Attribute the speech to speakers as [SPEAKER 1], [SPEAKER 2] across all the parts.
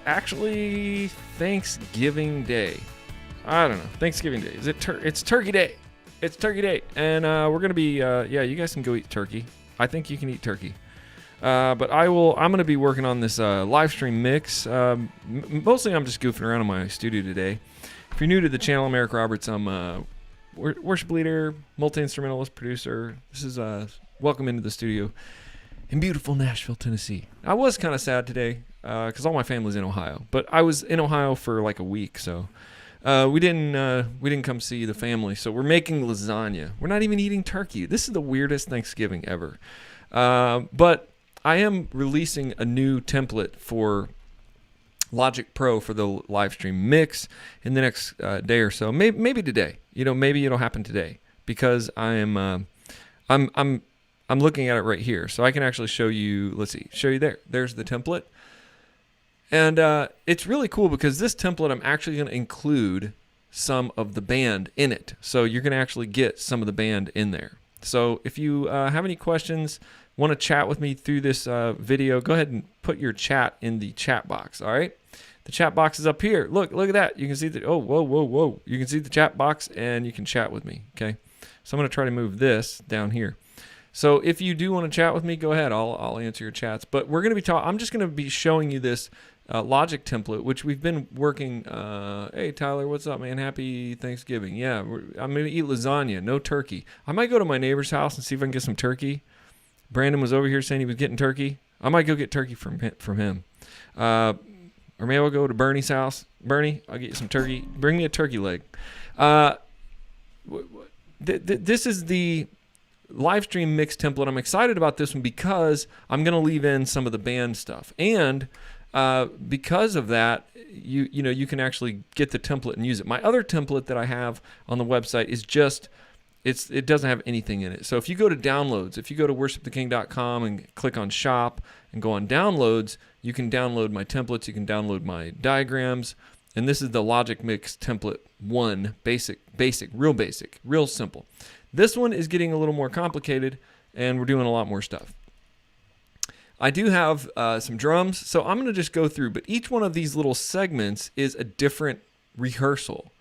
[SPEAKER 1] actually Thanksgiving Day. I don't know. Thanksgiving Day. It's Turkey Day. It's Turkey Day. And we're going to be, you guys can go eat turkey. I think you can eat turkey. But I'm going to be working on this live stream mix. Mostly I'm just goofing around in my studio today. If you're new to the channel, I'm Eric Roberts. I'm a worship leader, multi-instrumentalist, producer. This is welcome into the studio in beautiful Nashville, Tennessee. I was kind of sad today because all my family's in Ohio. But I was in Ohio for like a week, so we didn't come see the family. So we're making lasagna. We're not even eating turkey. This is the weirdest Thanksgiving ever. But I am releasing a new template for Logic Pro for the live stream mix in the next day or so. Maybe today. Maybe it'll happen today because I'm looking at it right here, so I can actually show you. Let's see, show you there. There's the template, and it's really cool because this template I'm actually going to include some of the band in it. So you're going to actually get some of the band in there. So if you have any questions, want to chat with me through this video, go ahead and put your chat in the chat box. All right, the chat box is up here. Look at that. You can see that. Oh, whoa. You can see the chat box, and you can chat with me. Okay, so I'm going to try to move this down here. So if you do want to chat with me, go ahead. I'll answer your chats. But we're going to be I'm just going to be showing you this Logic template, which we've been working. Hey Tyler, what's up, man? Happy Thanksgiving. Yeah, I'm going to eat lasagna, no turkey. I might go to my neighbor's house and see if I can get some turkey. Brandon was over here saying he was getting turkey. I might go get turkey from him. Or maybe I'll go to Bernie's house. Bernie, I'll get you some turkey. Bring me a turkey leg. This is the live stream mix template. I'm excited about this one because I'm going to leave in some of the band stuff. And because of that, you can actually get the template and use it. My other template that I have on the website is just it doesn't have anything in it. So if you go to downloads, if you go to worshiptheking.com and click on shop and go on downloads, you can download my templates, you can download my diagrams, and this is the Logic Mix template 1, basic, real simple. This one is getting a little more complicated, and we're doing a lot more stuff. I do have some drums, so I'm going to just go through, but each one of these little segments is a different rehearsal.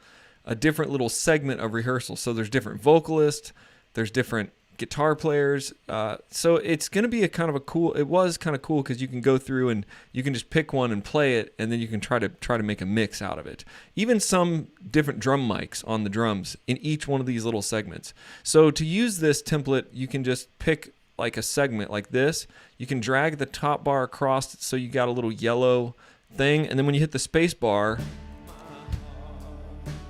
[SPEAKER 1] A different little segment of rehearsal. So there's different vocalists, there's different guitar players. So it's going to be it was kind of cool because you can go through and you can just pick one and play it, and then you can try to make a mix out of it. Even some different drum mics on the drums in each one of these little segments. So to use this template, you can just pick like a segment like this. You can drag the top bar across so you got a little yellow thing, and then when you hit the space bar,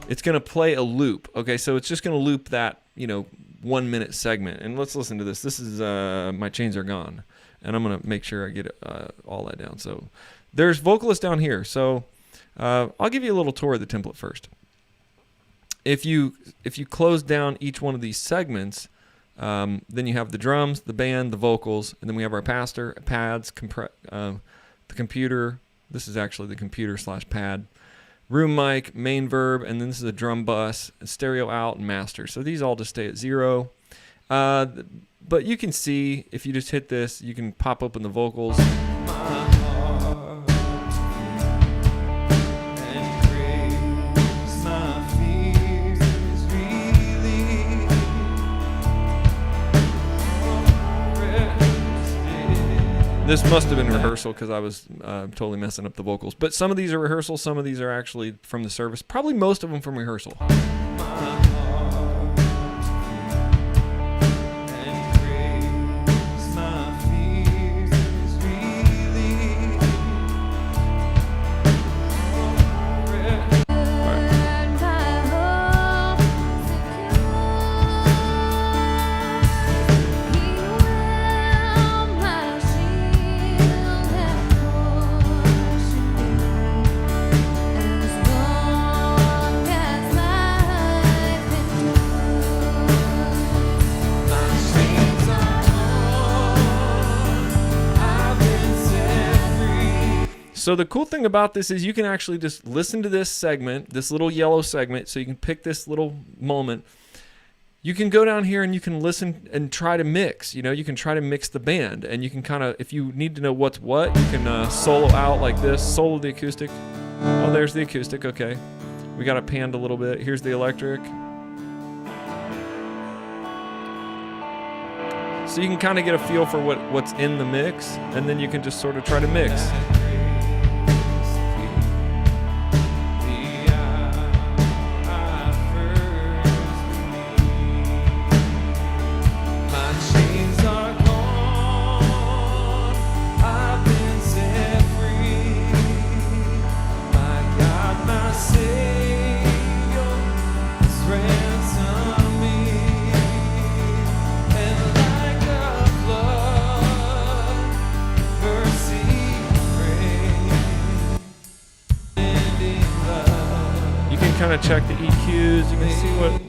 [SPEAKER 1] it's going to play a loop. Okay, so it's just going to loop that 1 minute segment. And let's listen to this. This is My Chains Are Gone. And I'm going to make sure I get all that down. So there's vocalists down here. So I'll give you a little tour of the template first. If you close down each one of these segments, then you have the drums, the band, the vocals, and then we have our pastor, pads, the computer. This is actually the computer/pad. Room mic, main verb, and then this is a drum bus, stereo out, and master. So these all just stay at 0. But you can see, if you just hit this, you can pop open the vocals. This must have been rehearsal because I was totally messing up the vocals. But some of these are rehearsal, some of these are actually from the service. Probably most of them from rehearsal. So the cool thing about this is you can actually just listen to this segment, this little yellow segment, so you can pick this little moment. you can go down here and you can listen and try to mix. You know, you can try to mix the band, and you can kind of, if you need to know what's what, you can solo out like this, solo the acoustic. Oh, there's the acoustic. Okay, we got it panned a little bit. Here's the electric. So you can kind of get a feel for what's in the mix, and then you can just sort of try to mix. Kind of check the EQs. You can see what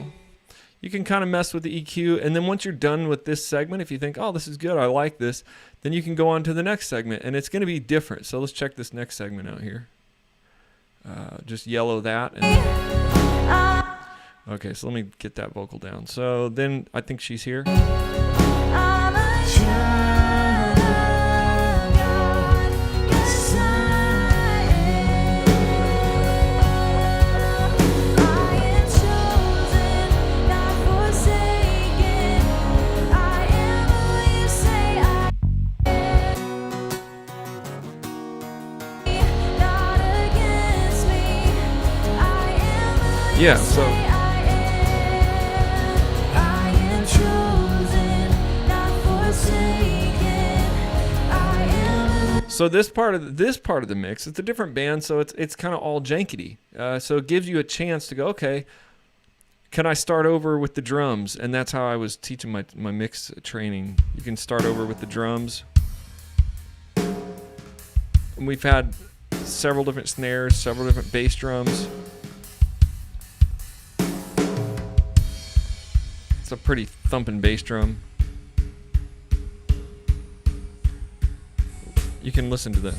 [SPEAKER 1] you can kind of mess with the EQ, and then once you're done with this segment, if you think, oh, this is good, I like this, then you can go on to the next segment, and it's going to be different. So let's check this next segment out here. Just yellow that. Okay, so let me get that vocal down. So then I think she's here. Yeah, so this part of the mix, it's a different band, so it's kind of all jankety. So it gives you a chance to go, okay, can I start over with the drums? And that's how I was teaching my mix training. You can start over with the drums. And we've had several different snares, several different bass drums. It's a pretty thumping bass drum. You can listen to the.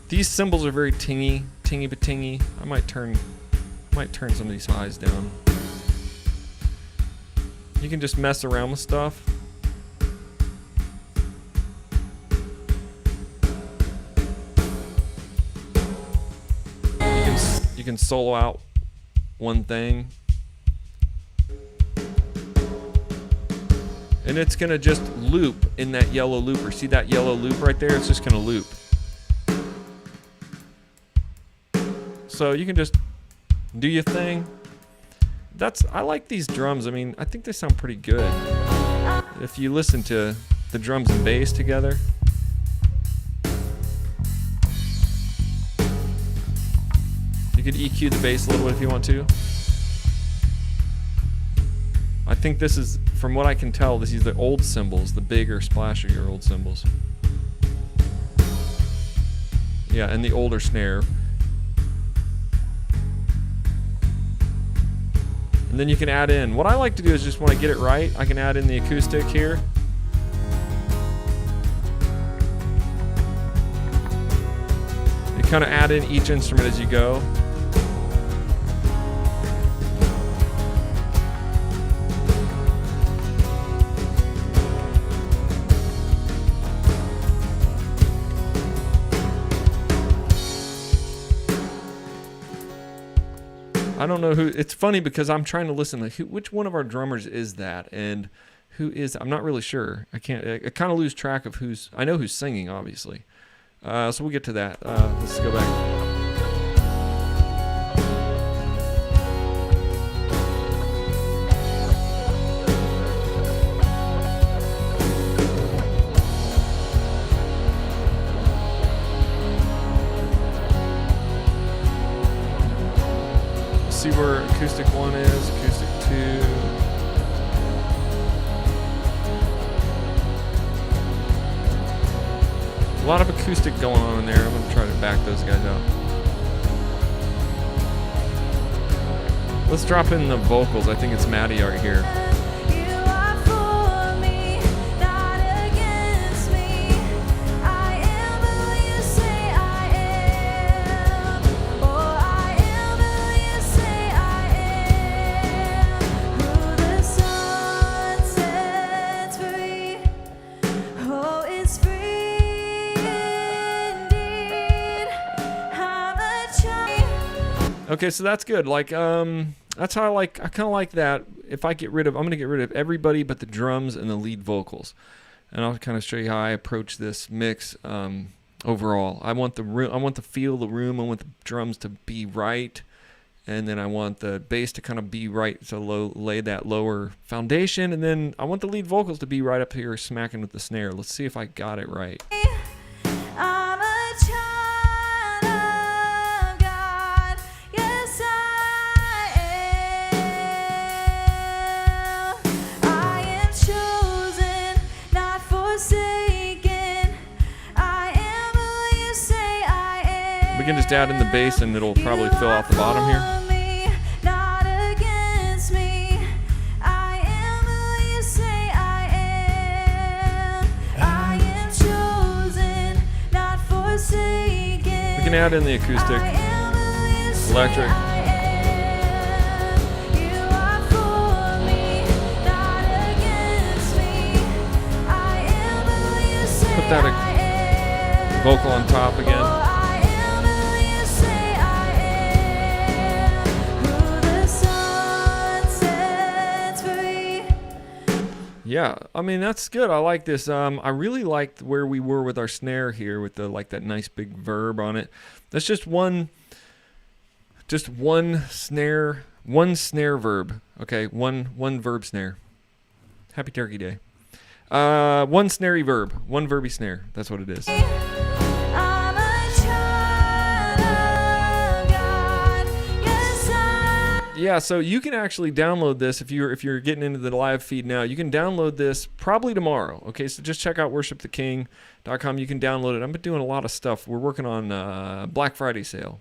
[SPEAKER 1] These cymbals are very tingy-batingy. I might turn some of these highs down. You can just mess around with stuff. You can solo out one thing, and it's gonna just loop in that yellow looper. See that yellow loop right there? It's just gonna loop. So you can just do your thing. I like these drums. I mean, I think they sound pretty good. If you listen to the drums and bass together. You could EQ the bass a little bit if you want to. I think this is, from what I can tell, this is the old cymbals, the bigger, splashier old cymbals. Yeah, and the older snare. And then you can add in. What I like to do is just when I get it right, I can add in the acoustic here. You kind of add in each instrument as you go. I don't know who. It's funny because I'm trying to listen like which one of our drummers is that, and who is. I'm not really sure. I kind of lose track of who's. I know who's singing, obviously. So we'll get to that. Let's go back. See where acoustic 1 is, acoustic 2. A lot of acoustic going on in there. I'm going to try to back those guys out. Let's drop in the vocals. I think it's Maddie right here. Okay, so that's good. Like, that's how I kind of like that. If I get rid of, I'm going to get rid of everybody but the drums and the lead vocals. And I'll kind of show you how I approach this mix overall. I want the room, I want to feel the room. I want the drums to be right. And then I want the bass to kind of be right, to lay that lower foundation. And then I want the lead vocals to be right up here smacking with the snare. Let's see if I got it right.
[SPEAKER 2] I'm a child of God. Yes, I am. I am chosen, not forsaken. I am who you say I am.
[SPEAKER 1] We can just add in the bass and it'll probably fill out the bottom here. We can add in the acoustic, electric. Put that vocal on top again. Yeah, I mean, that's good. I like this. I really liked where we were with our snare here with the that nice big verb on it. That's just one snare verb. Okay, one verb snare. Happy Turkey Day. One snarey verb, one verby snare. That's what it is. Yeah, so you can actually download this if you're getting into the live feed now. You can download this probably tomorrow. Okay, so just check out worshiptheking.com. You can download it. I've been doing a lot of stuff. We're working on Black Friday sale,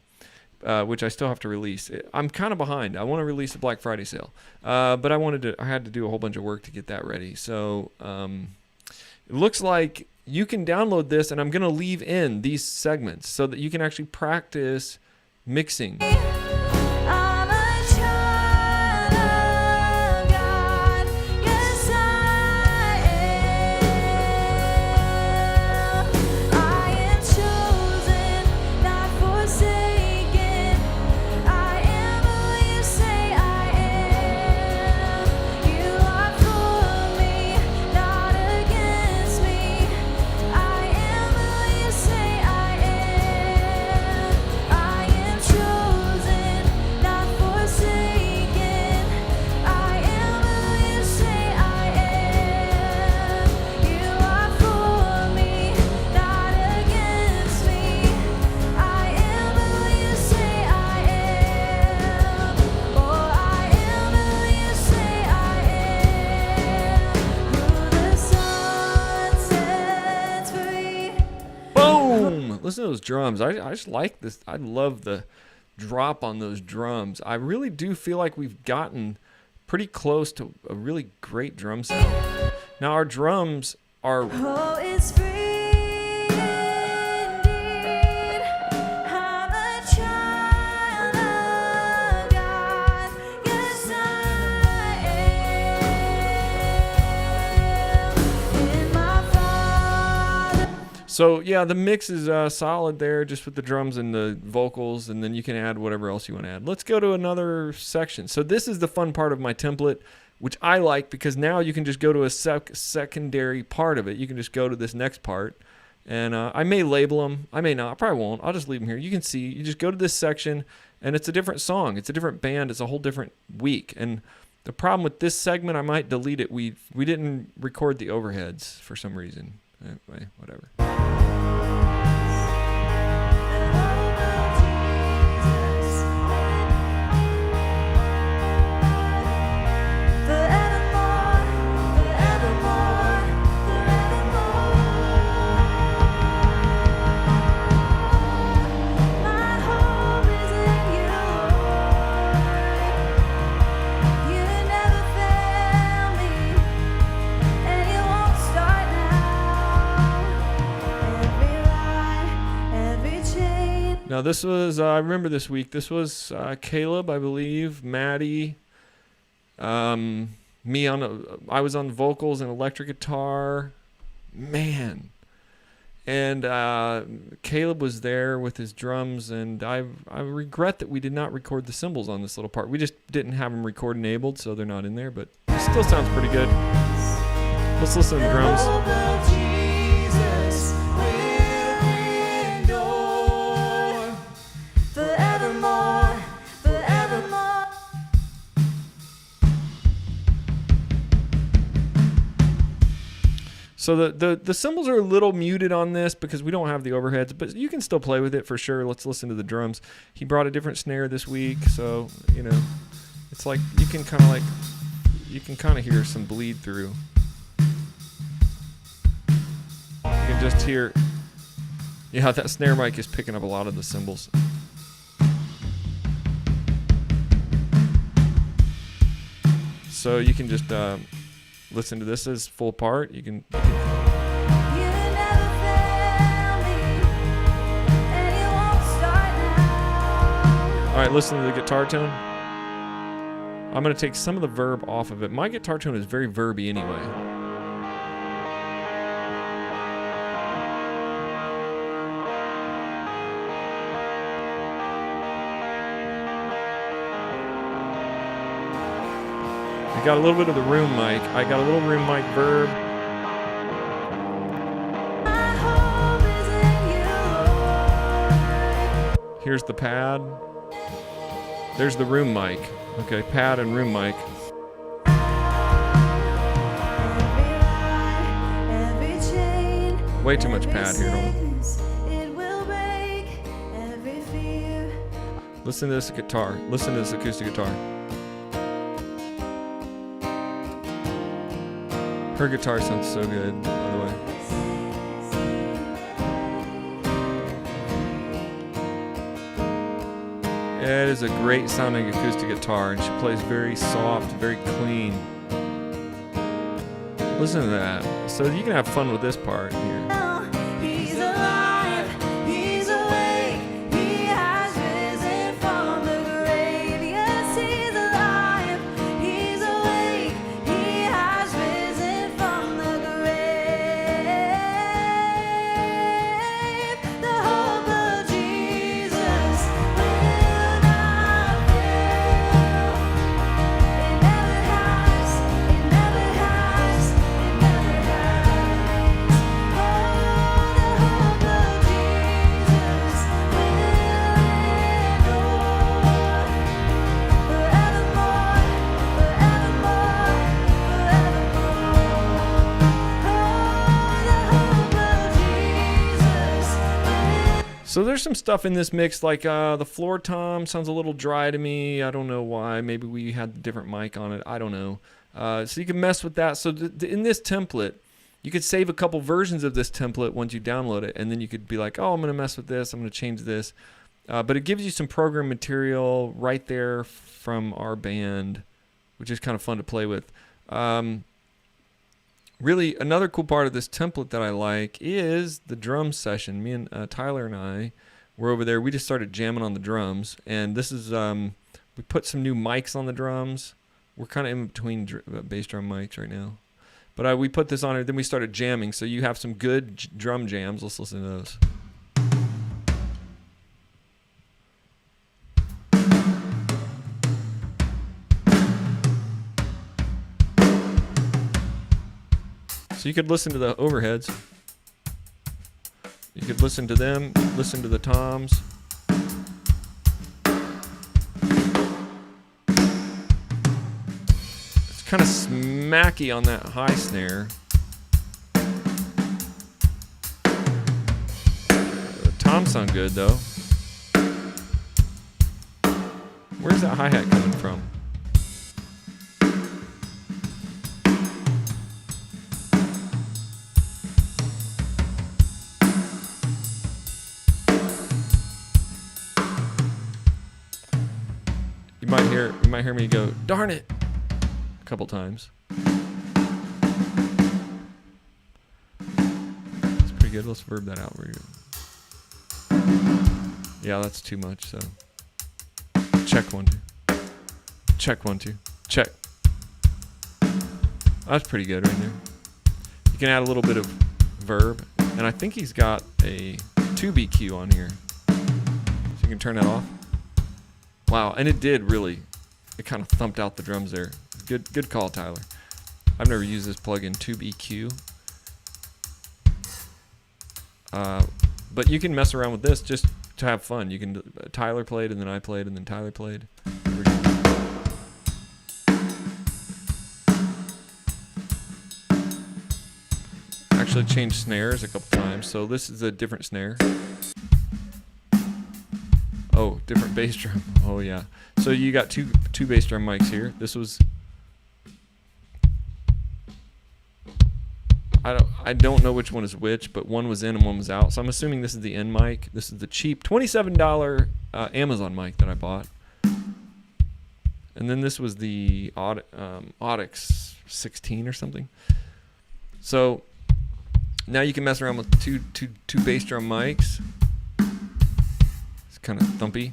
[SPEAKER 1] which I still have to release. I'm kind of behind. I want to release a Black Friday sale, but I had to do a whole bunch of work to get that ready. So it looks like you can download this, and I'm going to leave in these segments so that you can actually practice mixing. Listen to those drums. I just like this. I love the drop on those drums. I really do feel like we've gotten pretty close to a really great drum sound. Now our drums are...
[SPEAKER 2] Oh, it's free indeed. I'm a child of God. Yes, I am. In my Father.
[SPEAKER 1] So yeah, the mix is solid there, just with the drums and the vocals, and then you can add whatever else you want to add. Let's go to another section. So this is the fun part of my template, which I like because now you can just go to a secondary part of it. You can just go to this next part, and I may label them. I may not. I probably won't. I'll just leave them here. You can see. You just go to this section, and it's a different song. It's a different band. It's a whole different week. And the problem with this segment, I might delete it. We didn't record the overheads for some reason. Anyway, whatever. Now this was, I remember this week, this was Caleb, I believe, Maddie, me I was on vocals and electric guitar. Man, And Caleb was there with his drums, and I regret that we did not record the cymbals on this little part. We just didn't have them record enabled, so they're not in there, but it still sounds pretty good. Let's listen to the drums.
[SPEAKER 2] Forevermore, forevermore.
[SPEAKER 1] So the cymbals are a little muted on this because we don't have the overheads, but you can still play with it for sure. Let's listen to the drums. He brought a different snare this week, so it's like you can kind of hear some bleed through. You can just hear, yeah, that snare mic is picking up a lot of the cymbals. So you can just listen to this as full part. You can
[SPEAKER 2] You never failed me, and you won't start now.
[SPEAKER 1] All right, listen to the guitar tone. I'm going to take some of the verb off of it. My guitar tone is very verby anyway. I got a little bit of the room mic. I got a little room mic verb.
[SPEAKER 2] My hope is in you, Lord.
[SPEAKER 1] Here's the pad. There's the room mic. Okay, pad and room mic.
[SPEAKER 2] Every chain,
[SPEAKER 1] Way too much
[SPEAKER 2] every
[SPEAKER 1] pad here. Don't.
[SPEAKER 2] sentence, it will break every fear.
[SPEAKER 1] Listen to this guitar. Listen to this acoustic guitar. Her guitar sounds so good, by the way. It is a great sounding acoustic guitar, and she plays very soft, very clean. Listen to that. So you can have fun with this part here.
[SPEAKER 2] He's alive, he's awake, he has risen from the grave. Yes, he's alive, he's awake, he has risen from the grave. The hope of Jesus will not fail. It never has, it never has, it never has. Oh, the hope of Jesus will endure forevermore, forevermore, forevermore. Oh, the hope of Jesus will.
[SPEAKER 1] So there's some stuff in this mix, like the floor tom sounds a little dry to me. I don't know why. Maybe we had a different mic on it. I don't know. So you can mess with that. So in this template, you could save a couple versions of this template once you download it, and then you could be like, oh, I'm going to mess with this. I'm going to change this. But it gives you some program material right there from our band, which is kind of fun to play with. Really, another cool part of this template that I like is the drum session. Me and Tyler and I were over there. We just started jamming on the drums, and this is we put some new mics on the drums. We're kind of in between bass drum mics right now, but we put this on it. Then we started jamming. So you have some good drum jams. Let's listen to those. So you could listen to the overheads. You could listen to them, listen to the toms. It's kind of smacky on that high snare. The toms sound good though. Where's that hi-hat coming from? You might hear me go, darn it, a couple times. It's pretty good. Let's verb that out. Yeah, that's too much, so. Check 1, 2. Check 1, 2. Check. That's pretty good right there. You can add a little bit of verb. And I think he's got a tube EQ on here. So you can turn that off. Wow, and it did really, it kind of thumped out the drums there. Good call, Tyler. I've never used this plugin, Tube EQ. But you can mess around with this just to have fun. You can Tyler played, and then I played, and then Tyler played. Actually changed snares a couple times, so this is a different snare. Oh, different bass drum. Oh yeah. So you got two bass drum mics here. This was, I don't know which one is which, but one was in and one was out. So I'm assuming this is the in mic. This is the cheap $27 Amazon mic that I bought. And then this was the Audix 16 or something. So now you can mess around with two bass drum mics. It's kind of thumpy.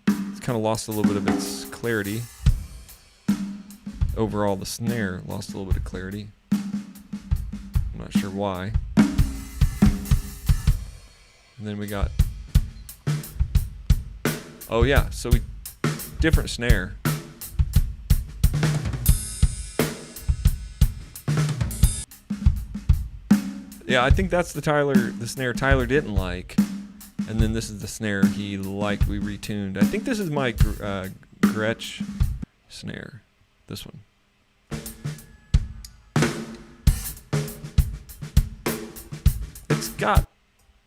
[SPEAKER 1] It's kind of lost a little bit of its clarity. Overall, the snare lost a little bit of clarity. I'm not sure why. And then we got, oh yeah, so different snare. Yeah, I think that's the snare Tyler didn't like. And then this is the snare he liked, we retuned. I think this is my Gretsch snare. This one.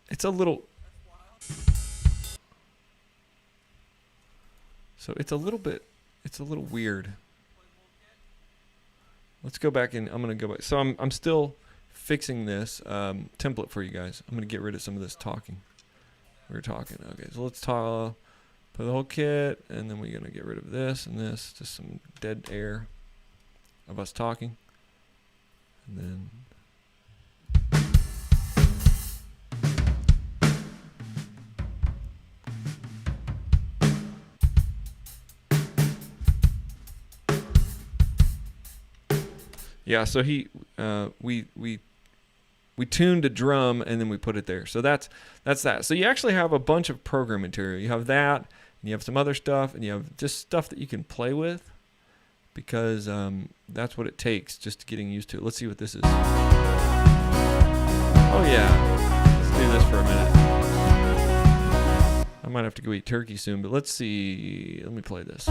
[SPEAKER 1] It's a little, so it's a little weird. Let's go back and I'm going to go back. So I'm still fixing this template for you guys. I'm going to get rid of some of this talking. We're talking. Okay, so let's put the whole kit, and then we're going to get rid of this and this, just some dead air of us talking. And then yeah, so we tuned a drum and then we put it there. So that's that. So you actually have a bunch of program material. You have that, and you have some other stuff, and you have just stuff that you can play with, because that's what it takes just getting used to it. Let's see what this is. Oh yeah, let's do this for a minute. I might have to go eat turkey soon, but let's see. Let me play this.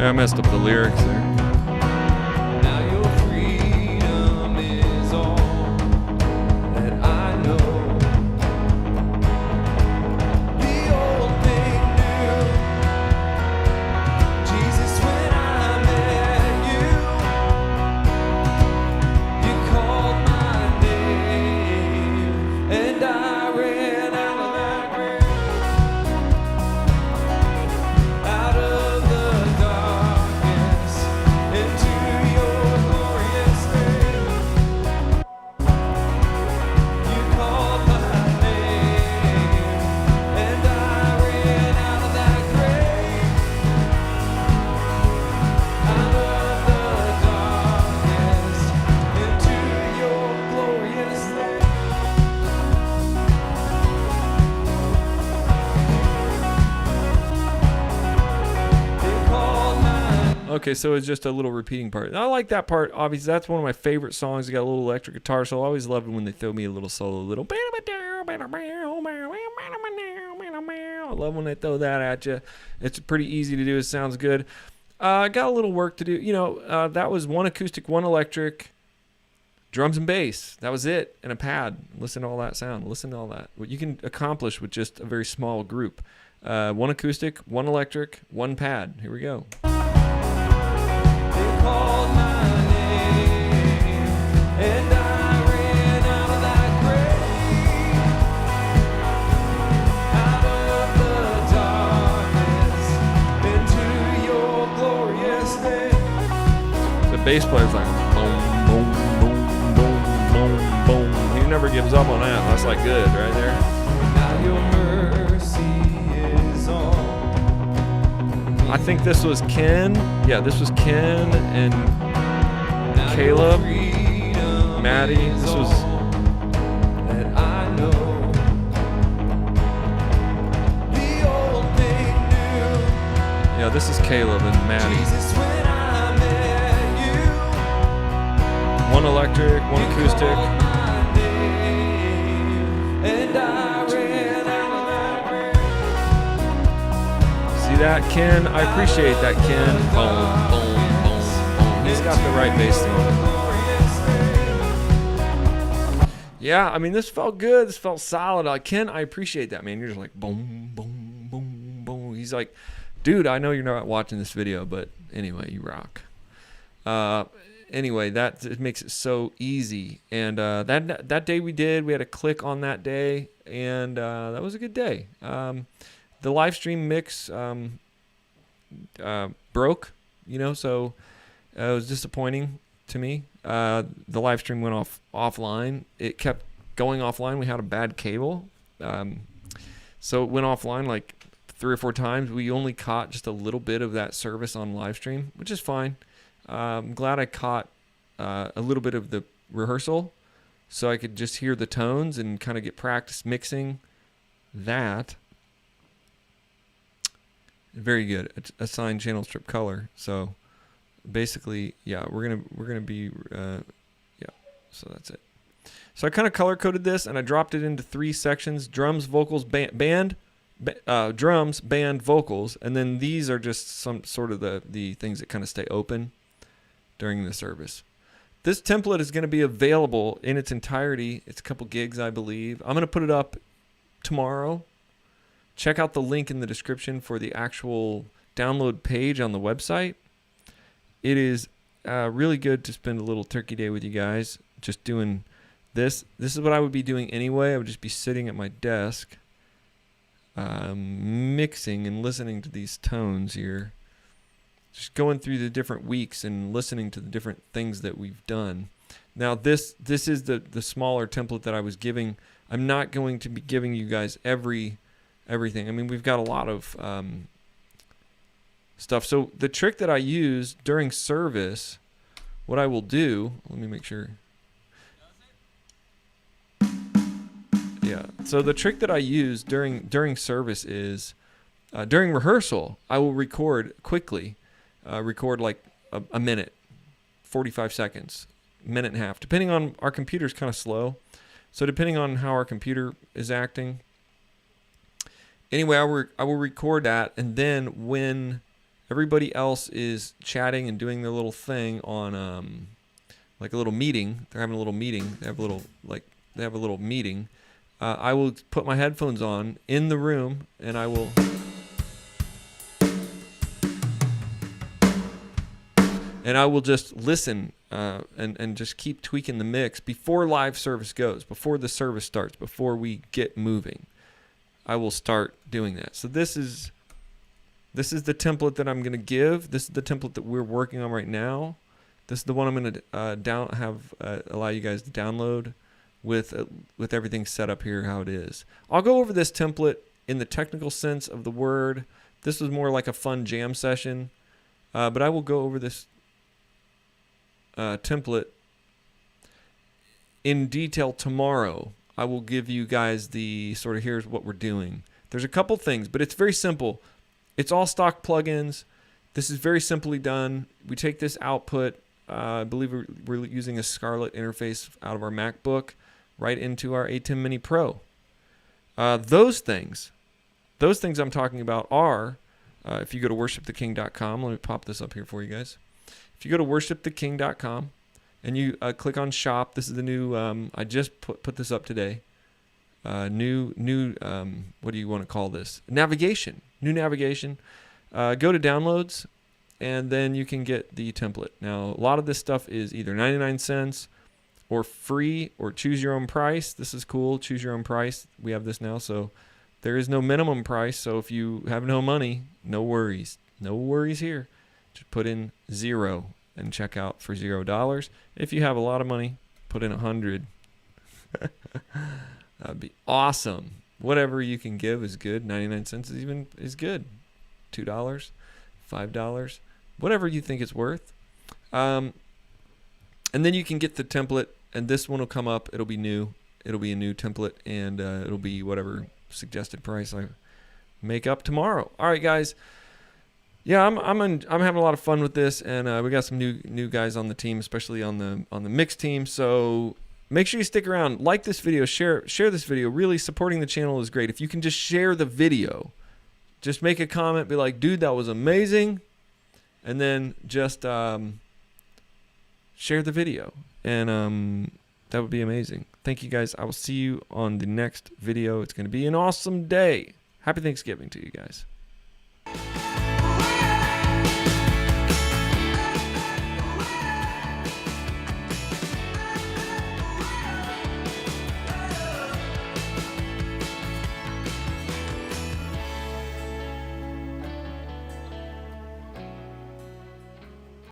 [SPEAKER 1] I messed up the lyrics there. Now your freedom is all that I know. The old thing new. Jesus, when I met you, you called my name, and I ran out of that grave, out of the darkness into your glorious day. You called my name, and I ran out of that grave, out of the darkness into your glorious day. You called my. Okay, so it's just a little repeating part. I like that part. Obviously, that's one of my favorite songs. It got a little electric guitar, so I always love it when they throw me a little solo, little. I love when they throw that at you. It's pretty easy to do. It sounds good. Got a little work to do. You know, that was one acoustic, one electric, drums and bass. That was it, and a pad. Listen to all that sound. Listen to all that. What you can accomplish with just a very small group. One acoustic, one electric, one pad. Here we go. They called my name, and I ran bass player's like boom, boom, boom, boom, boom, boom. He never gives up on that. That's like good right there.
[SPEAKER 3] Now your mercy is all.
[SPEAKER 1] I think this was Ken. Yeah, this was Ken and Caleb, Maddie. This was
[SPEAKER 3] That I know. The old thing new.
[SPEAKER 1] yeah, this is Caleb and Maddie.
[SPEAKER 3] Jesus, when I met you.
[SPEAKER 1] One electric, one acoustic.
[SPEAKER 3] And I ran out.
[SPEAKER 1] See that, Ken? I appreciate that, Ken. Boom, boom, boom, boom. He's got the right bass thing. Yeah, I mean, this felt good. This felt solid. Ken, I appreciate that, man. You're just like boom, boom, boom, boom. He's like, dude, I know you're not watching this video, but anyway, you rock. Anyway, that it makes it so easy. And that day we had a click on that day, and that was a good day. The Livestream mix broke, so it was disappointing to me. The Livestream went offline. It kept going offline. We had a bad cable, so it went offline like 3 or 4 times. We only caught just a little bit of that service on Livestream, which is fine. I'm glad I caught a little bit of the rehearsal so I could just hear the tones and kind of get practice mixing that. Very good. Assign channel strip color. So basically, yeah, we're gonna be so that's it. So I kind of color coded this and I dropped it into 3 sections: drums, vocals, drums, band, vocals, and then these are just some sort of the things that kind of stay open during the service. This template is going to be available in its entirety. It's a couple gigs, I believe. I'm going to put it up tomorrow. Check out the link in the description for the actual download page on the website. It is really good to spend a little turkey day with you guys, just doing this. This is what I would be doing anyway. I would just be sitting at my desk, mixing and listening to these tones here. Just going through the different weeks and listening to the different things that we've done. Now, this is the smaller template that I was giving. I'm not going to be giving you guys everything. I mean, we've got a lot of stuff. So the trick that I use during service, what I will do, let me make sure. Yeah. So the trick that I use during service is during rehearsal, I will record quickly. Record like a minute, 45 seconds, minute and a half, depending on our computer's kind of slow. So depending on how our computer is acting. Anyway, I will record that, and then when everybody else is chatting and doing their little thing on like a little meeting, they're having a little meeting. They have a little meeting. I will put my headphones on in the room, and I will. And I will just listen and just keep tweaking the mix before live service goes, before the service starts, before we get moving. I will start doing that. So this is the template that I'm going to give. This is the template that we're working on right now. This is the one I'm going to allow you guys to download with everything set up here how it is. I'll go over this template in the technical sense of the word. This was more like a fun jam session, but I will go over this template in detail tomorrow. I will give you guys the sort of here's what we're doing. There's a couple things, but it's very simple. It's all stock plugins. This is very simply done. We take this output, I believe we're using a Scarlett interface out of our MacBook right into our ATEM Mini Pro. Those things I'm talking about are, if you go to worshiptheking.com, let me pop this up here for you guys. If you go to worshiptheking.com and you click on shop, this is the new, I just put this up today. New what do you want to call this? Navigation. New navigation. Go to downloads, and then you can get the template. Now, a lot of this stuff is either 99 cents or free or choose your own price. This is cool. Choose your own price. We have this now, so there is no minimum price. So if you have no money, no worries. No worries here. Just put in 0 and check out for $0. If you have a lot of money, put in 100. That'd be awesome. Whatever you can give is good. 99 cents is good. $2, $5, whatever you think it's worth. And then you can get the template, and this one will come up. It'll be new. It'll be a new template, and it'll be whatever suggested price I make up tomorrow. All right, guys. Yeah, I'm having a lot of fun with this, and we got some new guys on the team, especially on the mix team. So make sure you stick around, like this video, share this video. Really supporting the channel is great. If you can just share the video, just make a comment, be like, dude, that was amazing, and then just share the video, and that would be amazing. Thank you, guys. I will see you on the next video. It's going to be an awesome day. Happy Thanksgiving to you guys.